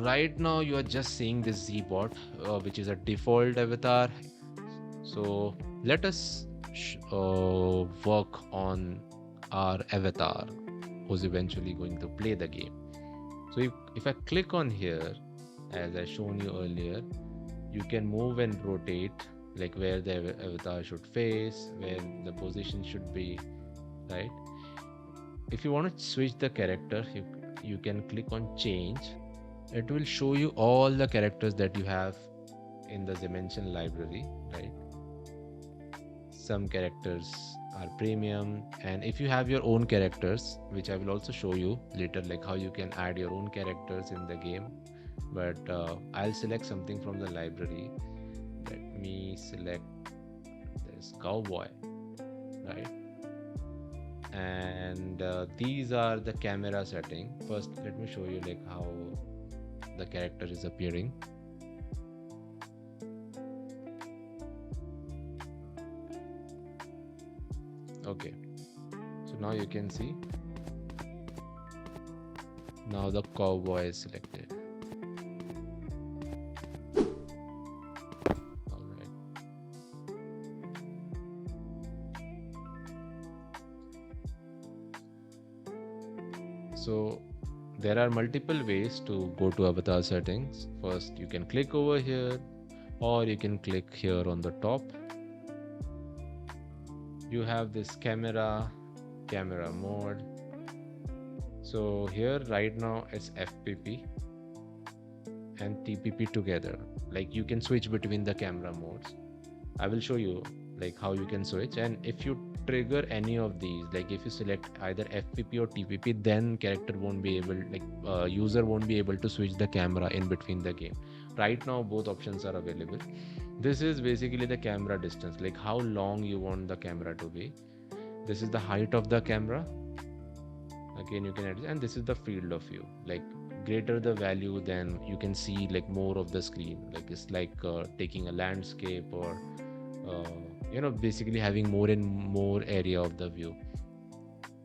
right now you are just seeing this Zbot, which is a default avatar. So let us work on our avatar who's eventually going to play the game. So if I click on here, as I shown you earlier, you can move and rotate, like where the avatar should face, where the position should be, right? If you want to switch the character, you can click on change. It will show you all the characters that you have in the Zimension library, right? Some characters are premium, and if you have your own characters, which I will also show you later, like how you can add your own characters in the game, but I'll select something from the library. Let me select this cowboy, right? And these are the camera setting. First let me show you like how the character is appearing. Okay, so now you can see, now the cowboy is selected. All right. So there are multiple ways to go to avatar settings. First you can click over here, or you can click here on the top. You have this camera mode. So here right now it's FPP and TPP together. Like you can switch between the camera modes. I will show you like how you can switch, and if you trigger any of these, like if you select either FPP or TPP, then character won't be able, like user won't be able to switch the camera in between the game. Right now both options are available. This is basically the camera distance, like how long you want the camera to be. This is the height of the camera. Again you can adjust, and this is the field of view. Like greater the value, then you can see like more of the screen. Like it's like taking a landscape, or basically having more and more area of the view.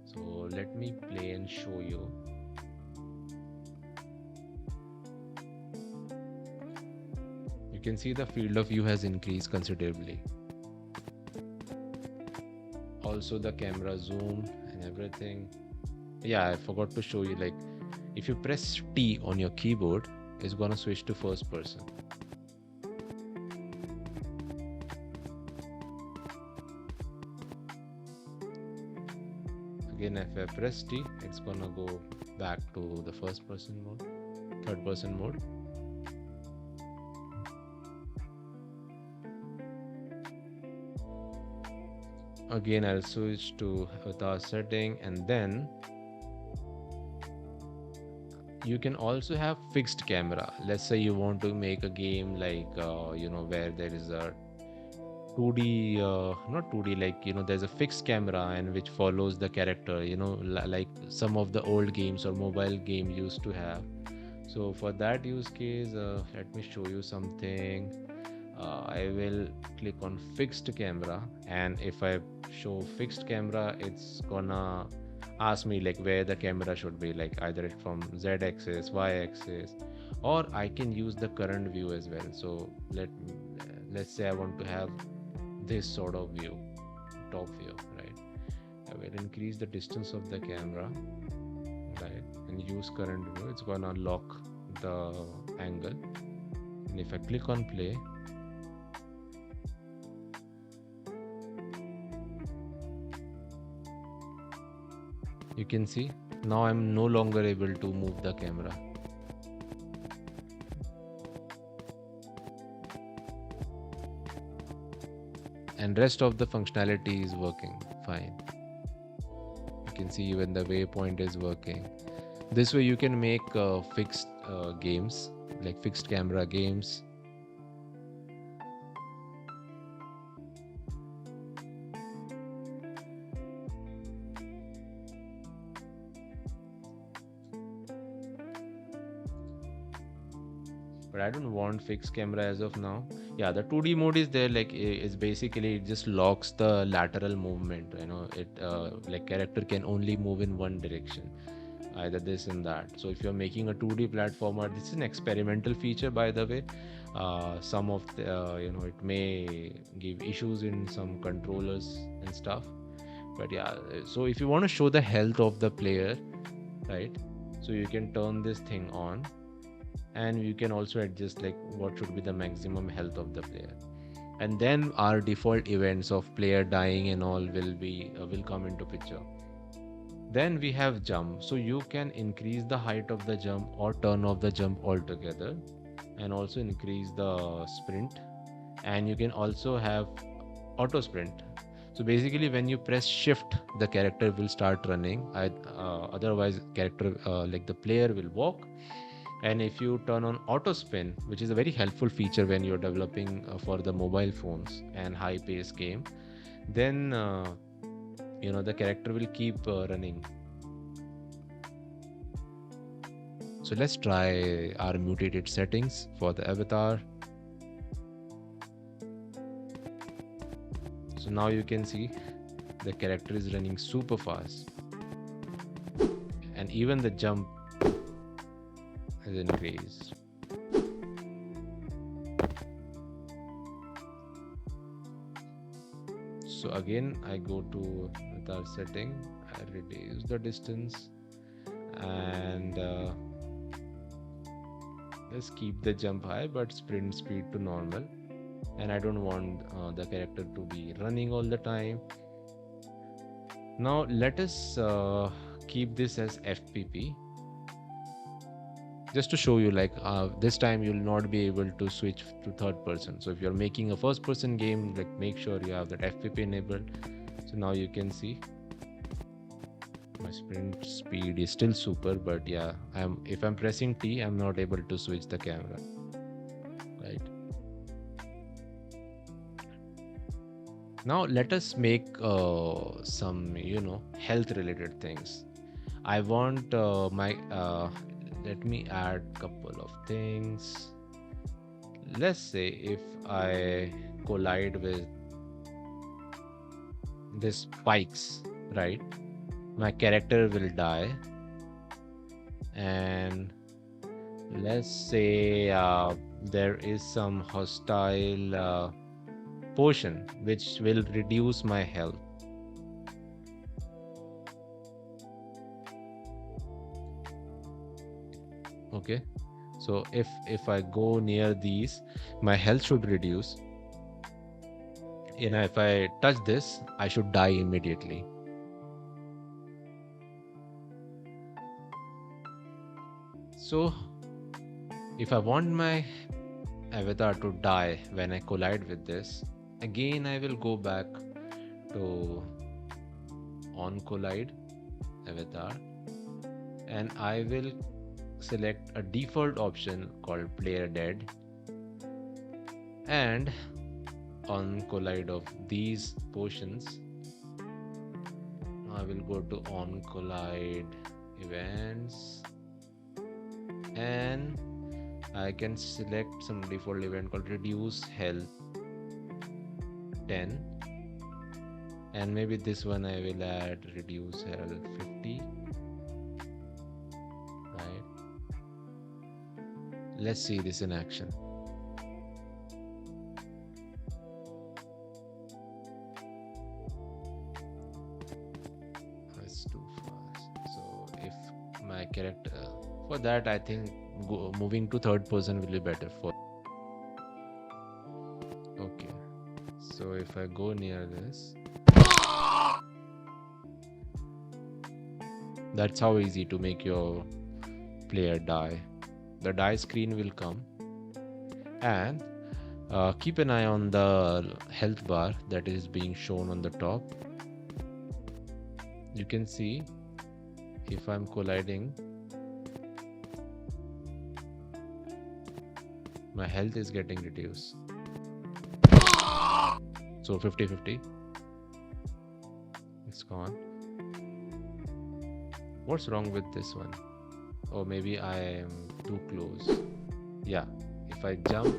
So let me play and show you. You can see the field of view has increased considerably. Also the camera zoom and everything. Yeah, I forgot to show you, like if you press T on your keyboard, it's gonna switch to first person. Again, if I press T, it's gonna go back to the first person mode, third person mode. Again, I'll switch to avatar setting, and then you can also have fixed camera. Let's say you want to make a game like where there is a 2D, not 2D, like there's a fixed camera and which follows the character, like some of the old games or mobile game used to have. So for that use case, let me show you something. I will click on fixed camera, and if I show fixed camera, it's gonna ask me like where the camera should be, like either it's from Z axis, Y axis, or I can use the current view as well. So let's say I want to have this sort of view, top view, right? I will increase the distance of the camera, right, and use current view. It's gonna lock the angle, and if I click on play, you can see now I'm no longer able to move the camera. And rest of the functionality is working fine. You can see even the waypoint is working. This way you can make fixed games, like fixed camera games. But I don't want fixed camera as of now. Yeah, the 2D mode is there, like it's basically it just locks the lateral movement. It like character can only move in one direction. either this and that. So if you're making a 2D platformer, this is an experimental feature, by the way. Some of the it may give issues in some controllers and stuff, but yeah. So if you want to show the health of the player, right, so you can turn this thing on, and you can also adjust like what should be the maximum health of the player, and then our default events of player dying and all will come into picture. Then we have jump. So you can increase the height of the jump or turn off the jump altogether, and also increase the sprint. And you can also have auto sprint. So basically, when you press shift, the character will start running. Otherwise, character like the player will walk. And if you turn on auto spin, which is a very helpful feature when you're developing for the mobile phones and high pace game, then the character will keep running. So let's try our mutated settings for the avatar. So now you can see the character is running super fast, and even the jump has increased. So again, I go to avatar setting, I reduce the distance, and let's keep the jump high but sprint speed to normal. And I don't want the character to be running all the time. Now let us keep this as FPP, just to show you like this time you'll not be able to switch to third person. So if you're making a first person game, like make sure you have that FPP enabled. So now you can see my sprint speed is still super, but yeah, if I'm pressing T, I'm not able to switch the camera, right? Now let us make some health related things. I want let me add couple of things. Let's say if I collide with this spikes, right, my character will die. And let's say there is some hostile potion which will reduce my health. Okay, so if I go near these, my health should reduce, and if I touch this, I should die immediately. So if I want my avatar to die when I collide with this, again I will go back to on collide avatar, and I will select a default option called player dead, and on collide of these potions, I will go to on collide events, and I can select some default event called reduce health 10, and maybe this one I will add reduce health 50. Right, let's see this in action. That's too fast. So if my character, for that I think moving to third person will be better for. Okay, so if I go near this, that's how easy to make your player die. The die screen will come, and keep an eye on the health bar that is being shown on the top. You can see if I'm colliding, my health is getting reduced. So 50-50, it's gone. What's wrong with this one? Or maybe I am too close. Yeah, if I jump,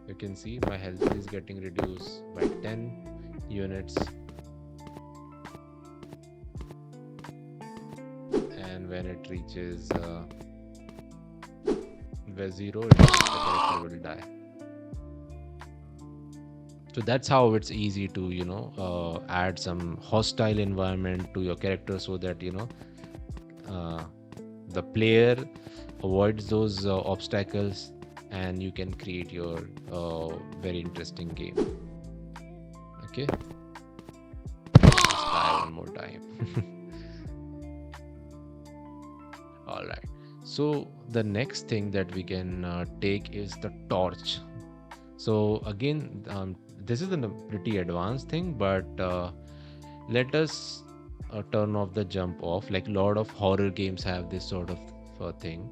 you can see my health is getting reduced by 10 units. And when it reaches where 0, the character will die. So that's how it's easy to add some hostile environment to your character, so that uh, the player avoids those obstacles, and you can create your very interesting game. Okay, let's try one more time. All right, so the next thing that we can take is the torch. So again, this is a pretty advanced thing, but let us turn off the jump off. Like, a lot of horror games have this sort of thing,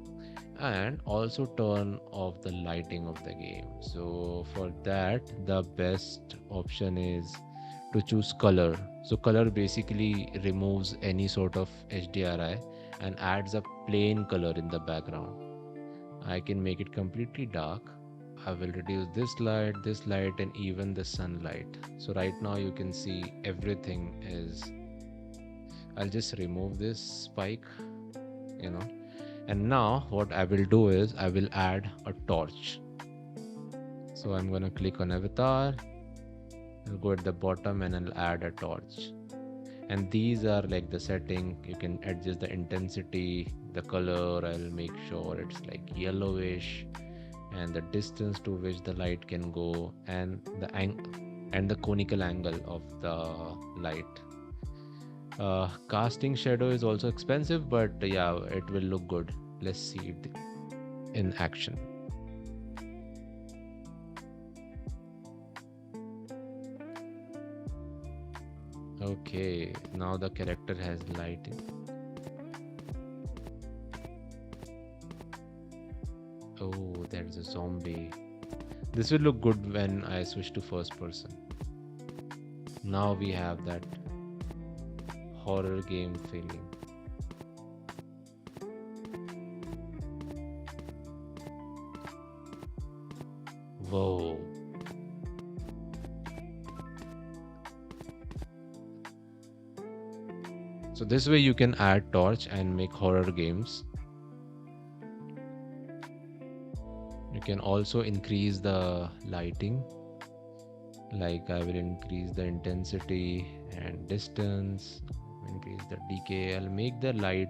and also turn off the lighting of the game. So for that, the best option is to choose color. So color basically removes any sort of HDRI and adds a plain color in the background. I can make it completely dark. I will reduce this light, and even the sunlight. So right now you can see everything is. I'll just remove this spike, you know. And now what I will do is I will add a torch. So I'm gonna click on avatar. I'll go at the bottom and I'll add a torch. And these are like the setting. You can adjust the intensity, the color. I'll make sure it's like yellowish, and the distance to which the light can go, and the conical angle of the light. Casting shadow is also expensive, but yeah, it will look good. Let's see it in action. Okay, now the character has light. Oh, there's a zombie. This will look good when I switch to first person. Now we have that horror game feeling. Whoa. So this way you can add torch and make horror games. You can also increase the lighting. Like, I will increase the intensity and distance, increase the decay. I'll make the light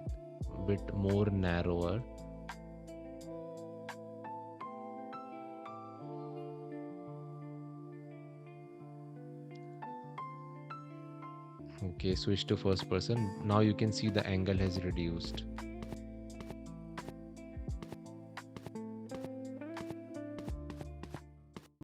a bit more narrower. Okay, switch to first person. Now you can see the angle has reduced.